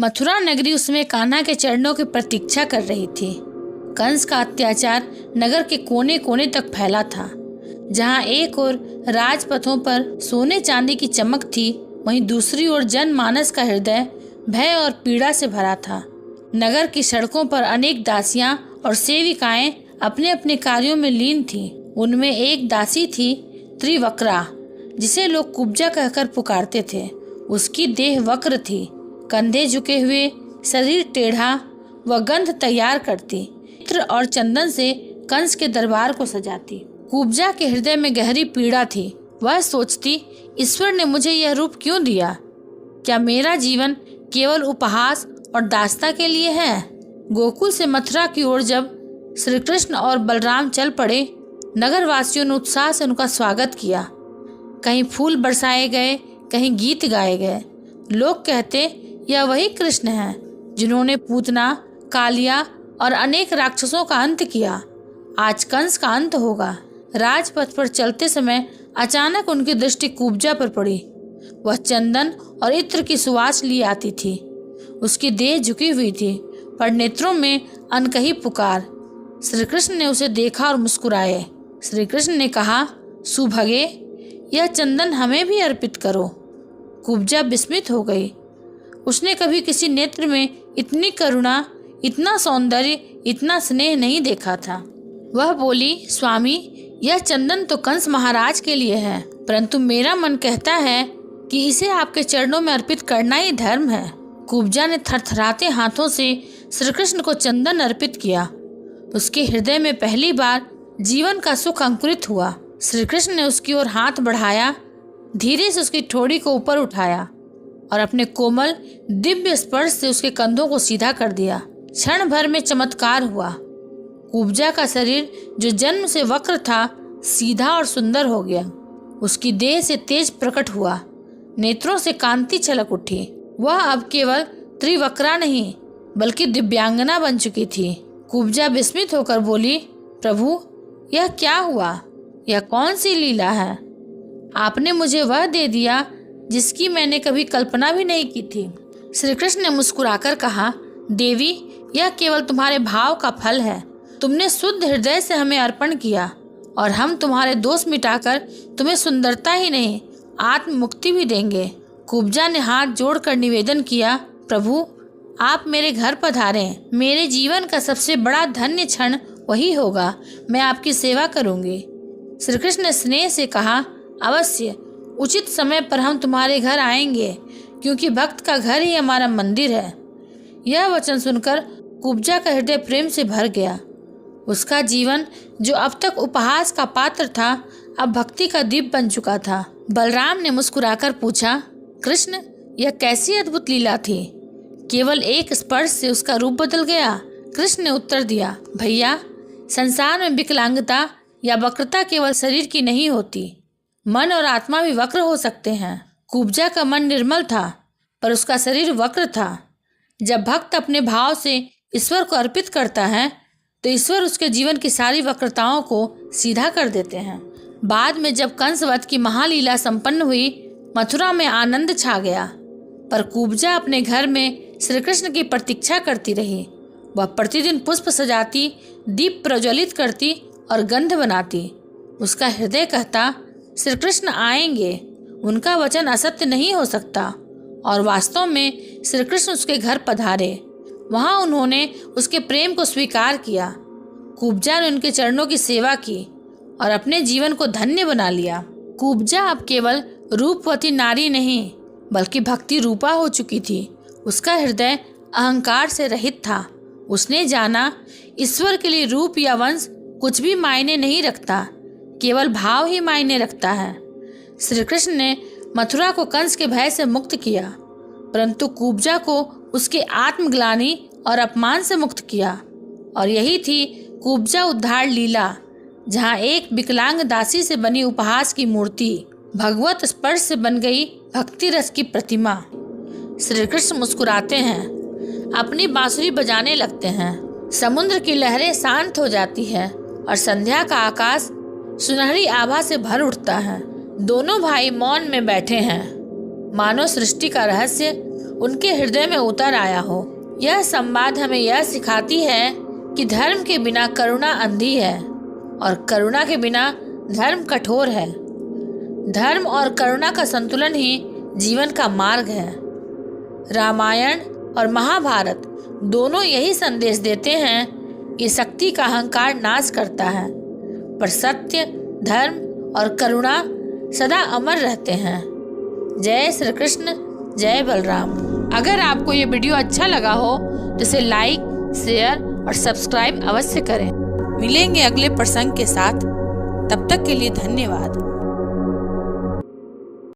मथुरा नगरी उसमें कान्हा के चरणों की प्रतीक्षा कर रही थी। कंस का अत्याचार नगर के कोने कोने तक फैला था। जहां एक ओर राजपथों पर सोने चांदी की चमक थी, वहीं दूसरी ओर जनमानस का हृदय भय और पीड़ा से भरा था। नगर की सड़कों पर अनेक दासियां और सेविकाएं अपने अपने कार्यों में लीन थीं। उनमें एक दासी थी त्रिवक्रा, जिसे लोग कुब्जा कहकर पुकारते थे। उसकी देह वक्र थी, कंधे झुके हुए, शरीर टेढ़ा, वह गंध तैयार करती, इत्र और चंदन से कंस के दरबार को सजाती। कुब्जा के हृदय में गहरी पीड़ा थी। वह सोचती, ईश्वर ने मुझे यह रूप क्यों दिया? क्या मेरा जीवन केवल उपहास और दास्ता के लिए है? गोकुल से मथुरा की ओर जब श्री कृष्ण और बलराम चल पड़े, नगर वासियों ने उत्साह से उनका स्वागत किया। कहीं फूल बरसाए गए, कहीं गीत गाए गए। लोग कहते, यह वही कृष्ण हैं जिन्होंने पूतना, कालिया और अनेक राक्षसों का अंत किया। आज कंस का अंत होगा। राजपथ पर चलते समय अचानक उनकी दृष्टि कुब्जा पर पड़ी। वह चंदन और इत्र की सुवास लिए आती थी। उसकी देह झुकी हुई थी, पर नेत्रों में अनकही पुकार। श्री कृष्ण ने उसे देखा और मुस्कुराए। श्री कृष्ण ने कहा, सुभगे, यह चंदन हमें भी अर्पित करो। कुब्जा विस्मित हो गई। उसने कभी किसी नेत्र में इतनी करुणा, इतना सौंदर्य, इतना स्नेह नहीं देखा था। वह बोली, स्वामी, यह चंदन तो कंस महाराज के लिए है, परंतु मेरा मन कहता है कि इसे आपके चरणों में अर्पित करना ही धर्म है। कुब्जा ने थरथराते हाथों से श्री कृष्ण को चंदन अर्पित किया। उसके हृदय में पहली बार जीवन का सुख अंकुरित हुआ। श्री कृष्ण ने उसकी ओर हाथ बढ़ाया, धीरे से उसकी ठोड़ी को ऊपर उठाया और अपने कोमल दिव्य स्पर्श से उसके कंधों को सीधा कर दिया। क्षण भर में चमत्कार हुआ। कुब्जा का शरीर जो जन्म से वक्र था, सीधा और सुंदर हो गया। उसकी देह से तेज प्रकट हुआ, नेत्रों से कांति छलक उठी। वह अब केवल त्रिवक्रा नहीं, बल्कि दिव्यांगना बन चुकी थी। कुब्जा विस्मित होकर बोली, प्रभु, यह क्या हुआ? यह कौन सी लीला है? आपने मुझे वह दे दिया जिसकी मैंने कभी कल्पना भी नहीं की थी। श्री कृष्ण ने मुस्कुराकर कहा, देवी, यह केवल तुम्हारे भाव का फल है। तुमने शुद्ध हृदय से हमें अर्पण किया और हम तुम्हारे दोष मिटाकर तुम्हें सुंदरता ही नहीं, आत्म मुक्ति भी देंगे। कुब्जा ने हाथ जोड़कर निवेदन किया, प्रभु, आप मेरे घर पधारें। मेरे जीवन का सबसे बड़ा धन्य क्षण वही होगा। मैं आपकी सेवा करूंगी। श्री कृष्ण ने स्नेह से कहा, अवश्य, उचित समय पर हम तुम्हारे घर आएंगे, क्योंकि भक्त का घर ही हमारा मंदिर है। यह वचन सुनकर कुब्जा का हृदय प्रेम से भर गया। उसका जीवन जो अब तक उपहास का पात्र था, अब भक्ति का दीप बन चुका था। बलराम ने मुस्कुराकर पूछा, कृष्ण, यह कैसी अद्भुत लीला थी? केवल एक स्पर्श से उसका रूप बदल गया। कृष्ण ने उत्तर दिया, भैया, संसार में विकलांगता या वक्रता केवल शरीर की नहीं होती, मन और आत्मा भी वक्र हो सकते हैं। कुब्जा का मन निर्मल था, पर उसका शरीर वक्र था। जब भक्त अपने भाव से ईश्वर को अर्पित करता है, तो ईश्वर उसके जीवन की सारी वक्रताओं को सीधा कर देते हैं। बाद में जब कंसवध की महालीला संपन्न हुई, मथुरा में आनंद छा गया, पर कुब्जा अपने घर में श्री कृष्ण की प्रतीक्षा करती रही। वह प्रतिदिन पुष्प सजाती, दीप प्रज्वलित करती और गंध बनाती। उसका हृदय कहता, श्री कृष्ण आएंगे, उनका वचन असत्य नहीं हो सकता। और वास्तव में श्री कृष्ण उसके घर पधारे। वहां उन्होंने उसके प्रेम को स्वीकार किया। कुब्जा ने उनके चरणों की सेवा की और अपने जीवन को धन्य बना लिया। कुब्जा अब केवल रूपवती नारी नहीं, बल्कि भक्ति रूपा हो चुकी थी। उसका हृदय अहंकार से रहित था। उसने जाना, ईश्वर के लिए रूप या वंश कुछ भी मायने नहीं रखता, केवल भाव ही मायने रखता है। श्री कृष्ण ने मथुरा को कंस के भय से मुक्त किया, परंतु कुब्जा को उसके आत्मग्लानि और अपमान से मुक्त किया। और यही थी कुब्जा उद्धार लीला, जहाँ एक विकलांग दासी से बनी उपहास की मूर्ति भगवत स्पर्श से बन गई भक्ति रस की प्रतिमा। श्री कृष्ण मुस्कुराते हैं, अपनी बांसुरी बजाने लगते हैं। समुद्र की लहरें शांत हो जाती है और संध्या का आकाश सुनहरी आभा से भर उठता है। दोनों भाई मौन में बैठे हैं, मानो सृष्टि का रहस्य उनके हृदय में उतर आया हो। यह संवाद हमें यह सिखाती है कि धर्म के बिना करुणा अंधी है और करुणा के बिना धर्म कठोर है। धर्म और करुणा का संतुलन ही जीवन का मार्ग है। रामायण और महाभारत दोनों यही संदेश देते हैं कि शक्ति का अहंकार नाश करता है, पर सत्य, धर्म और करुणा सदा अमर रहते हैं। जय श्री कृष्ण, जय बलराम। अगर आपको ये वीडियो अच्छा लगा हो तो इसे लाइक, शेयर और सब्सक्राइब अवश्य करें। मिलेंगे अगले प्रसंग के साथ, तब तक के लिए धन्यवाद।